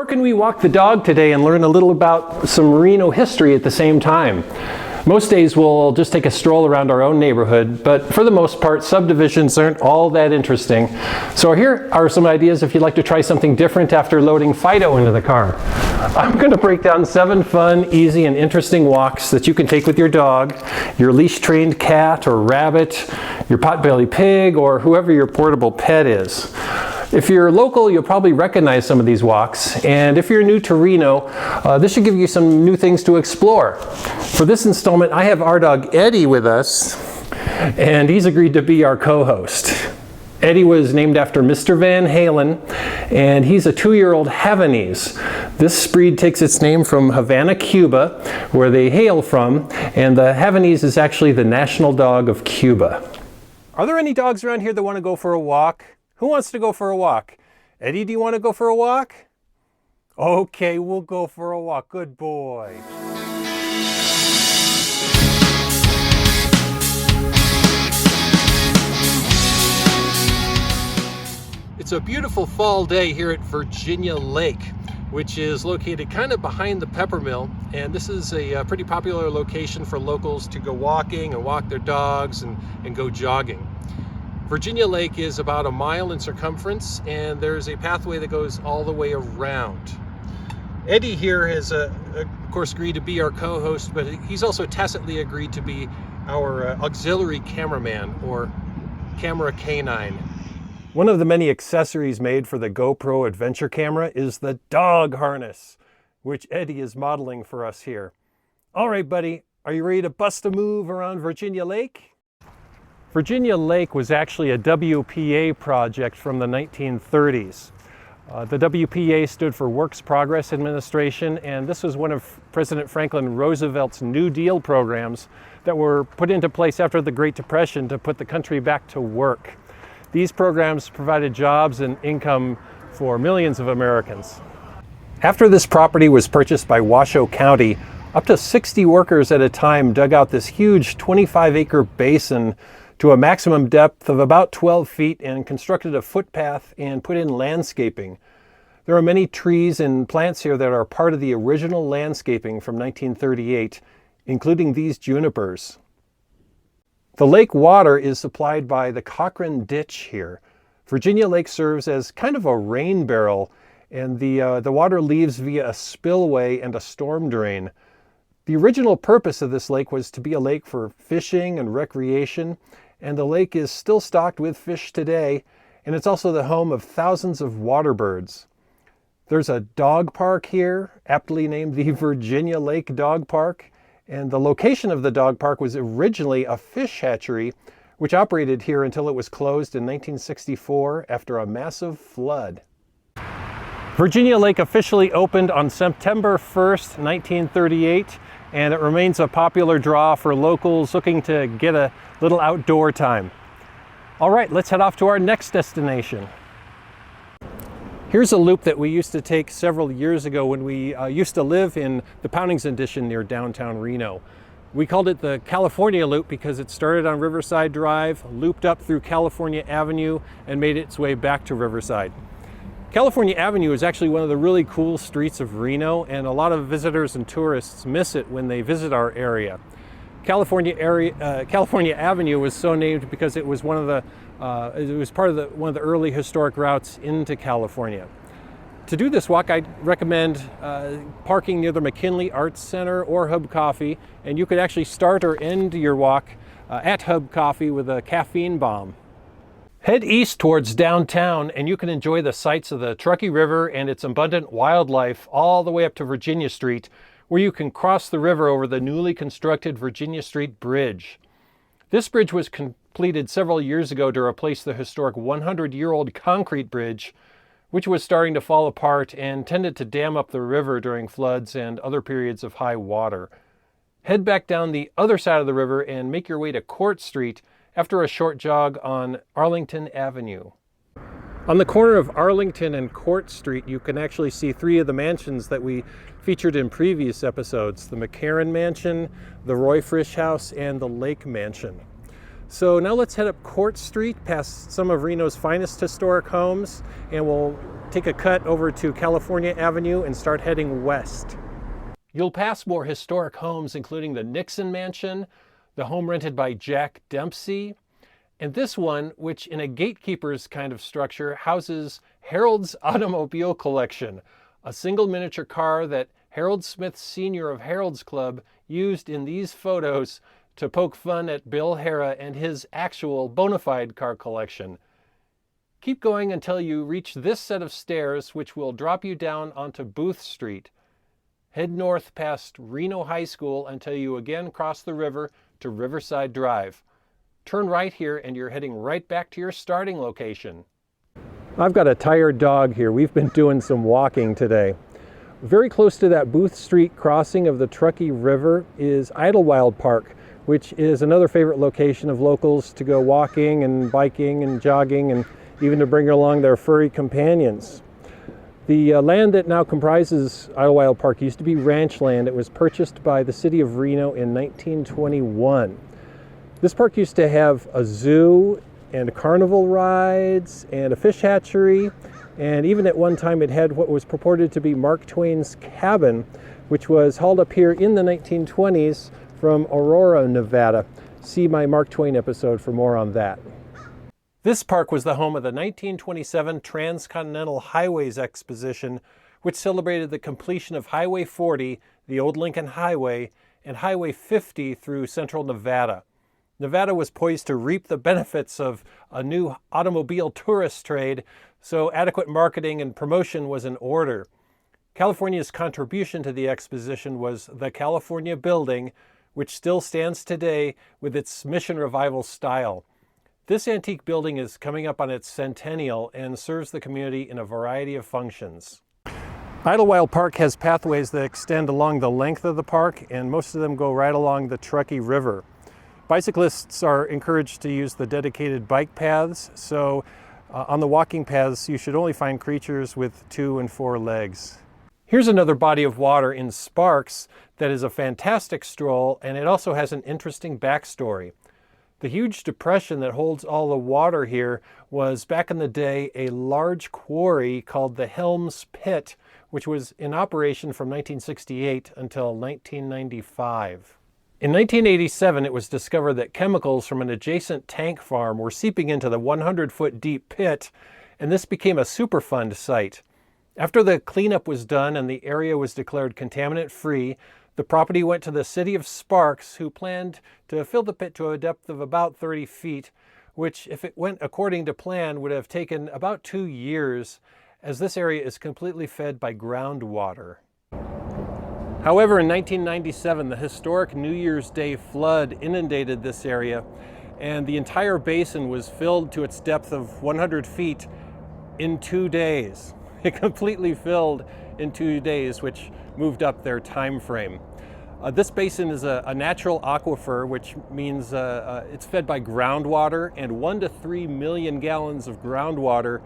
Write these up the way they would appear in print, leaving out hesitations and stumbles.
Where can we walk the dog today and learn a little about some Reno history at the same time? Most days we'll just take a stroll around our own neighborhood, but for the most part, subdivisions aren't all that interesting. So here are some ideas if you'd like to try something different after loading Fido into the car. I'm going to break down 7 fun, easy, and interesting walks that you can take with your dog, your leash-trained cat or rabbit, your potbelly pig, or whoever your portable pet is. If you're local, you'll probably recognize some of these walks, and if you're new to Reno, this should give you some new things to explore. For this installment, I have our dog Eddie with us, and he's agreed to be our co-host. Eddie was named after Mr. Van Halen, and he's a 2-year-old Havanese. This breed takes its name from Havana, Cuba, where they hail from, and the Havanese is actually the national dog of Cuba. Are there any dogs around here that want to go for a walk? Who wants to go for a walk? Eddie, do you want to go for a walk? Okay, we'll go for a walk. Good boy. It's a beautiful fall day here at Virginia Lake, which is located kind of behind the Peppermill, and this is a pretty popular location for locals to go walking and walk their dogs and go jogging. Virginia Lake is about 1 mile in circumference, and there's a pathway that goes all the way around. Eddie here has, of course, agreed to be our co-host, but he's also tacitly agreed to be our auxiliary cameraman, or camera canine. One of the many accessories made for the GoPro adventure camera is the dog harness, which Eddie is modeling for us here. All right, buddy, are you ready to bust a move around Virginia Lake? Virginia Lake was actually a WPA project from the 1930s. The WPA stood for Works Progress Administration, and this was one of President Franklin Roosevelt's New Deal programs that were put into place after the Great Depression to put the country back to work. These programs provided jobs and income for millions of Americans. After this property was purchased by Washoe County, up to 60 workers at a time dug out this huge 25-acre basin to a maximum depth of about 12 feet and constructed a footpath and put in landscaping. There are many trees and plants here that are part of the original landscaping from 1938, including these junipers. The lake water is supplied by the Cochran Ditch here. Virginia Lake serves as kind of a rain barrel, and the water leaves via a spillway and a storm drain. The original purpose of this lake was to be a lake for fishing and recreation, and the lake is still stocked with fish today, and it's also the home of thousands of water birds. There's a dog park here, aptly named the Virginia Lake Dog Park, and the location of the dog park was originally a fish hatchery, which operated here until it was closed in 1964 after a massive flood. Virginia Lake officially opened on September 1st, 1938, and it remains a popular draw for locals looking to get a little outdoor time. All right, let's head off to our next destination. Here's a loop that we used to take several years ago when we used to live in the Poundings Addition near downtown Reno. We called it the California Loop because it started on Riverside Drive, looped up through California Avenue, and made its way back to Riverside. California Avenue is actually one of the really cool streets of Reno, and a lot of visitors and tourists miss it when they visit our area. California Avenue was so named because it was one of the one of the early historic routes into California. To do this walk, I'd recommend parking near the McKinley Arts Center or Hub Coffee, and you could actually start or end your walk at Hub Coffee with a caffeine bomb. Head east towards downtown and you can enjoy the sights of the Truckee River and its abundant wildlife all the way up to Virginia Street, where you can cross the river over the newly constructed Virginia Street Bridge. This bridge was completed several years ago to replace the historic 100-year-old concrete bridge, which was starting to fall apart and tended to dam up the river during floods and other periods of high water. Head back down the other side of the river and make your way to Court Street after a short jog on Arlington Avenue. On the corner of Arlington and Court Street, you can actually see 3 of the mansions that we featured in previous episodes: the McCarran Mansion, the Roy Frisch House, and the Lake Mansion. So now let's head up Court Street past some of Reno's finest historic homes, and we'll take a cut over to California Avenue and start heading west. You'll pass more historic homes, including the Nixon Mansion, the home rented by Jack Dempsey, and this one, which in a gatekeeper's kind of structure, houses Harold's automobile collection, a single miniature car that Harold Smith Sr. of Harold's Club used in these photos to poke fun at Bill Harrah and his actual bona fide car collection. Keep going until you reach this set of stairs, which will drop you down onto Booth Street. Head north past Reno High School until you again cross the river to Riverside Drive. Turn right here and you're heading right back to your starting location. I've got a tired dog here. We've been doing some walking today. Very close to that Booth Street crossing of the Truckee River is Idlewild Park, which is another favorite location of locals to go walking and biking and jogging, and even to bring along their furry companions. The land that now comprises Idlewild Park used to be ranch land. It was purchased by the city of Reno in 1921. This park used to have a zoo and carnival rides and a fish hatchery, and even at one time it had what was purported to be Mark Twain's cabin, which was hauled up here in the 1920s from Aurora, Nevada. See my Mark Twain episode for more on that. This park was the home of the 1927 Transcontinental Highways Exposition, which celebrated the completion of Highway 40, the old Lincoln Highway, and Highway 50 through central Nevada. Nevada was poised to reap the benefits of a new automobile tourist trade, so adequate marketing and promotion was in order. California's contribution to the exposition was the California Building, which still stands today with its Mission Revival style. This antique building is coming up on its centennial and serves the community in a variety of functions. Idlewild Park has pathways that extend along the length of the park, and most of them go right along the Truckee River. Bicyclists are encouraged to use the dedicated bike paths, so on the walking paths you should only find creatures with 2 and 4 legs. Here's another body of water in Sparks that is a fantastic stroll, and it also has an interesting backstory. The huge depression that holds all the water here was back in the day a large quarry called the Helms Pit, which was in operation from 1968 until 1995. In 1987, it was discovered that chemicals from an adjacent tank farm were seeping into the 100-foot deep pit, and this became a Superfund site. After the cleanup was done and the area was declared contaminant-free, the property went to the city of Sparks, who planned to fill the pit to a depth of about 30 feet, which, if it went according to plan, would have taken about 2 years, as this area is completely fed by groundwater. However, in 1997, the historic New Year's Day flood inundated this area, and the entire basin was filled to its depth of 100 feet in 2 days. It completely filled in 2 days, which moved up their time frame. This basin is a natural aquifer, which means it's fed by groundwater, and 1 to 3 million gallons of groundwater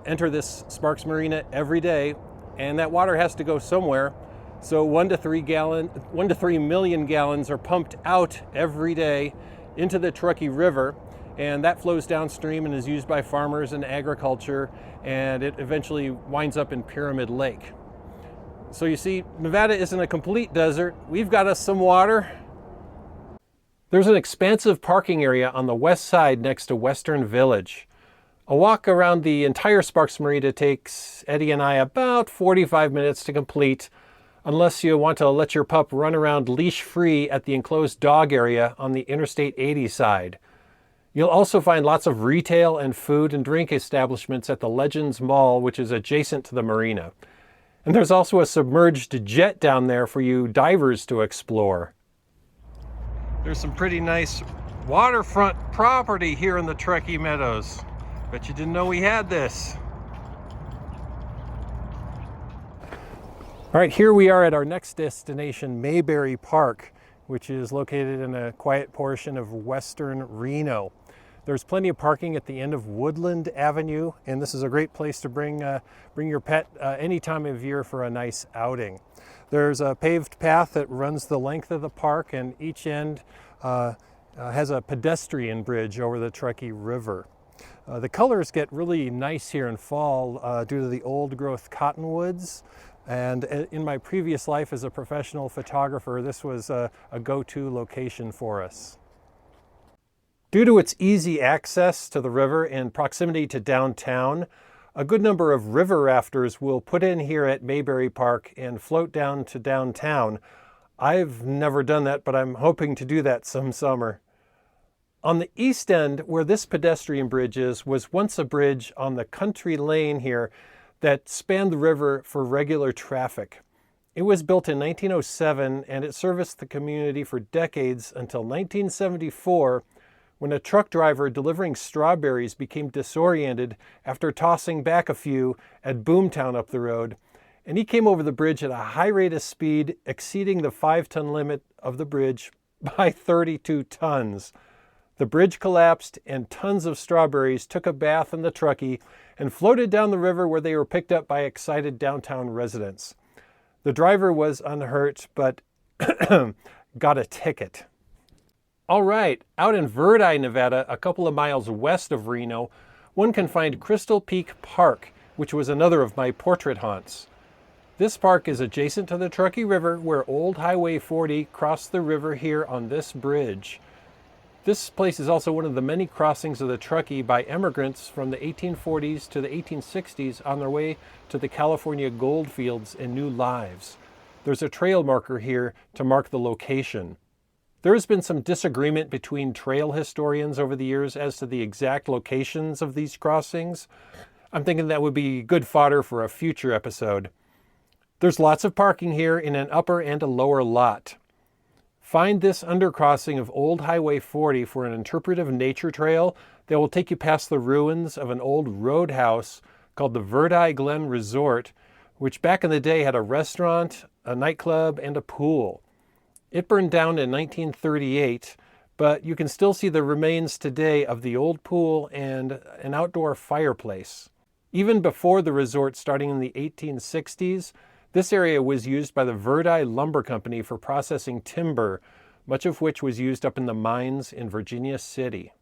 enter this Sparks Marina every day, and that water has to go somewhere. So 1 to 3 million gallons are pumped out every day into the Truckee River, and that flows downstream and is used by farmers and agriculture, and it eventually winds up in Pyramid Lake. So you see, Nevada isn't a complete desert. We've got us some water. There's an expansive parking area on the west side next to Western Village. A walk around the entire Sparks Marina takes Eddie and I about 45 minutes to complete, unless you want to let your pup run around leash-free at the enclosed dog area on the Interstate 80 side. You'll also find lots of retail and food and drink establishments at the Legends Mall, which is adjacent to the marina. And there's also a submerged jet down there for you divers to explore. There's some pretty nice waterfront property here in the Truckee Meadows. Bet you didn't know we had this. All right, here we are at our next destination, Mayberry Park, which is located in a quiet portion of western Reno. There's plenty of parking at the end of Woodland Avenue, and this is a great place to bring your pet any time of year for a nice outing. There's a paved path that runs the length of the park, and each end has a pedestrian bridge over the Truckee River. The colors get really nice here in fall due to the old growth cottonwoods. And in my previous life as a professional photographer, this was a go-to location for us. Due to its easy access to the river and proximity to downtown, a good number of river rafters will put in here at Mayberry Park and float down to downtown. I've never done that, but I'm hoping to do that some summer. On the east end, where this pedestrian bridge is, was once a bridge on the country lane here that spanned the river for regular traffic. It was built in 1907 and it serviced the community for decades until 1974, when a truck driver delivering strawberries became disoriented after tossing back a few at Boomtown up the road, and he came over the bridge at a high rate of speed, exceeding the 5-ton limit of the bridge by 32 tons. The bridge collapsed and tons of strawberries took a bath in the Truckee and floated down the river, where they were picked up by excited downtown residents. The driver was unhurt, but got a ticket. All right, out in Reno, Nevada, a couple of miles west of Reno, one can find Crystal Peak Park, which was another of my portrait haunts. This park is adjacent to the Truckee River, where old Highway 40 crossed the river here on this bridge. This place is also one of the many crossings of the Truckee by immigrants from the 1840s to the 1860s on their way to the California gold fields and new lives. There's a trail marker here to mark the location. There has been some disagreement between trail historians over the years as to the exact locations of these crossings. I'm thinking that would be good fodder for a future episode. There's lots of parking here in an upper and a lower lot. Find this undercrossing of Old Highway 40 for an interpretive nature trail that will take you past the ruins of an old roadhouse called the Verdi Glen Resort, which back in the day had a restaurant, a nightclub, and a pool. It burned down in 1938, but you can still see the remains today of the old pool and an outdoor fireplace. Even before the resort, starting in the 1860s, this area was used by the Verdi Lumber Company for processing timber, much of which was used up in the mines in Virginia City.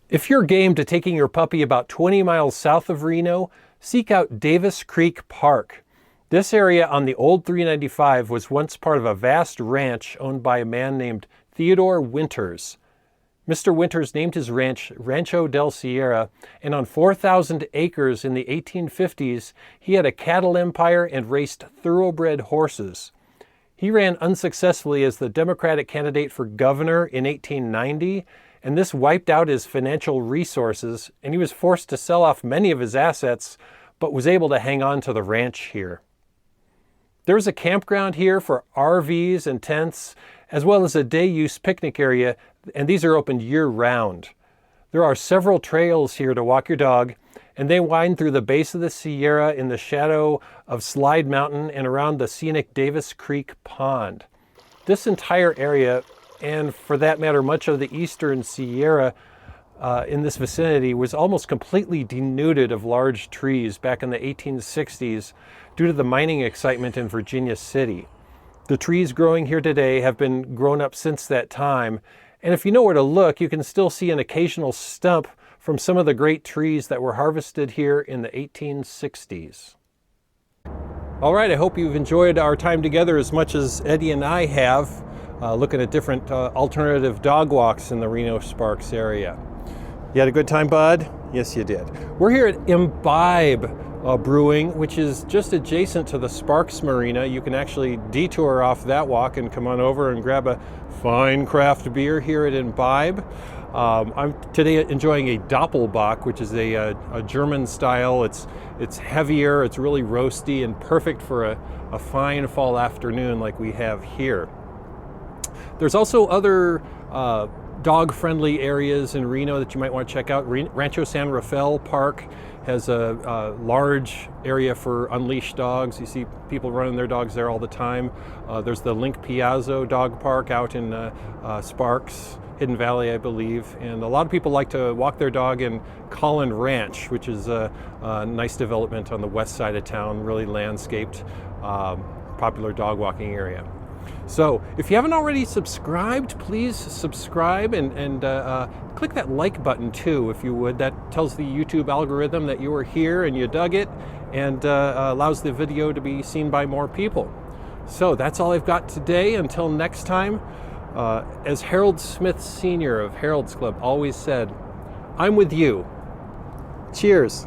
If you're game to taking your puppy about 20 miles south of Reno, seek out Davis Creek Park. This area on the old 395 was once part of a vast ranch owned by a man named Theodore Winters. Mr. Winters named his ranch Rancho del Sierra, and on 4,000 acres in the 1850s, he had a cattle empire and raced thoroughbred horses. He ran unsuccessfully as the Democratic candidate for governor in 1890, and this wiped out his financial resources, and he was forced to sell off many of his assets, but was able to hang on to the ranch here. There's a campground here for RVs and tents, as well as a day-use picnic area, and these are open year-round. There are several trails here to walk your dog, and they wind through the base of the Sierra in the shadow of Slide Mountain and around the scenic Davis Creek Pond. This entire area, and for that matter much of the eastern Sierra in this vicinity, was almost completely denuded of large trees back in the 1860s due to the mining excitement in Virginia City. The trees growing here today have been grown up since that time, and if you know where to look, you can still see an occasional stump from some of the great trees that were harvested here in the 1860s. All right, I hope you've enjoyed our time together as much as Eddie and I have, looking at different alternative dog walks in the Reno-Sparks area. You had a good time, bud? Yes, you did. We're here at IMBIB Brewing, which is just adjacent to the Sparks Marina. You can actually detour off that walk and come on over and grab a fine craft beer here at IMBIB. I'm today enjoying a Doppelbock, which is a German style. It's heavier, it's really roasty, and perfect for a fine fall afternoon like we have here. There's also other dog-friendly areas in Reno that you might want to check out. Rancho San Rafael Park has a large area for unleashed dogs. You see people running their dogs there all the time. There's the Link Piazzo Dog Park out in Sparks, Hidden Valley, I believe. And a lot of people like to walk their dog in Collin Ranch, which is a nice development on the west side of town, really landscaped, popular dog walking area. So if you haven't already subscribed, please subscribe and click that like button too, if you would. That tells the YouTube algorithm that you were here and you dug it, and allows the video to be seen by more people. So that's all I've got today. Until next time, as Harold Smith Sr. of Harold's Club always said, I'm with you. Cheers.